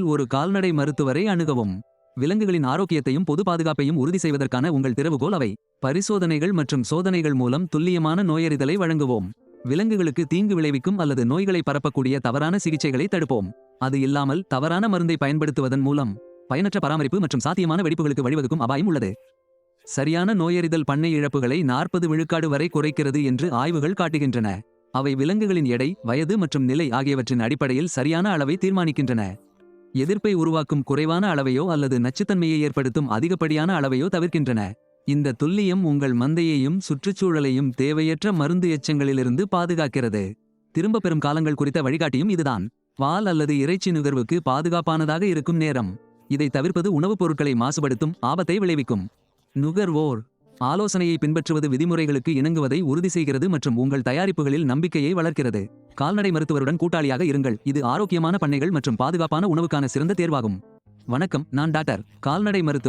ஒரு கால்நடை மருத்துவரை அணுகவும். விலங்குகளின் ஆரோக்கியத்தையும் பொது பாதுகாப்பையும் உறுதி செய்வதற்கான உங்கள் திறவுகோல் அவை. பரிசோதனைகள் மற்றும் சோதனைகள் மூலம் துல்லியமான நோயறிதலை வழங்குவோம். விலங்குகளுக்கு தீங்கு விளைவிக்கும் அல்லது நோய்களை பரப்பக்கூடிய தவறான சிகிச்சைகளை தடுப்போம். அது இல்லாமல் தவறான மருந்தை பயன்படுத்துவதன் மூலம் பயனற்ற பராமரிப்பு மற்றும் சாத்தியமான வெடிப்புகளுக்கு வழிவகுக்கும் அபாயம் உள்ளது. சரியான நோயறிதல் பண்ணை இழப்புகளை 40 விழுக்காடு வரை குறைக்கிறது என்று ஆய்வுகள் காட்டுகின்றன. அவை விலங்குகளின் எடை, வயது மற்றும் நிலை ஆகியவற்றின் அடிப்படையில் சரியான அளவை தீர்மானிக்கின்றன. எதிர்ப்பை உருவாக்கும் குறைவான அளவையோ அல்லது நச்சுத்தன்மையை ஏற்படுத்தும் அதிகப்படியான அளவையோ தவிர்க்கின்றன. இந்த துல்லியம் உங்கள் மந்தையையும் சுற்றுச்சூழலையும் தேவையற்ற மருந்து எச்சங்களிலிருந்து பாதுகாக்கிறது. திரும்பப் பெறும் காலங்கள் குறித்த வழிகாட்டியும் இதுதான். பால் அல்லது இறைச்சி நுகர்வுக்கு பாதுகாப்பானதாக இருக்கும் நேரம். இதை தவிர்ப்பது உணவுப் பொருட்களை மாசுபடுத்தும் ஆபத்தை விளைவிக்கும். நுகர்வோர் ஆலோசனையை பின்பற்றுவது விதிமுறைகளுக்கு இணங்குவதை உறுதி செய்கிறது மற்றும் உங்கள் தயாரிப்புகளில் நம்பிக்கையை வளர்க்கிறது. கால்நடை மருத்துவருடன் கூட்டாளியாக இருங்கள். இது ஆரோக்கியமான பண்ணைகள் மற்றும் பாதுகாப்பான உணவுக்கான சிறந்த தேர்வாகும். வணக்கம், நான் டாக்டர். கால்நடை மருத்துவர்.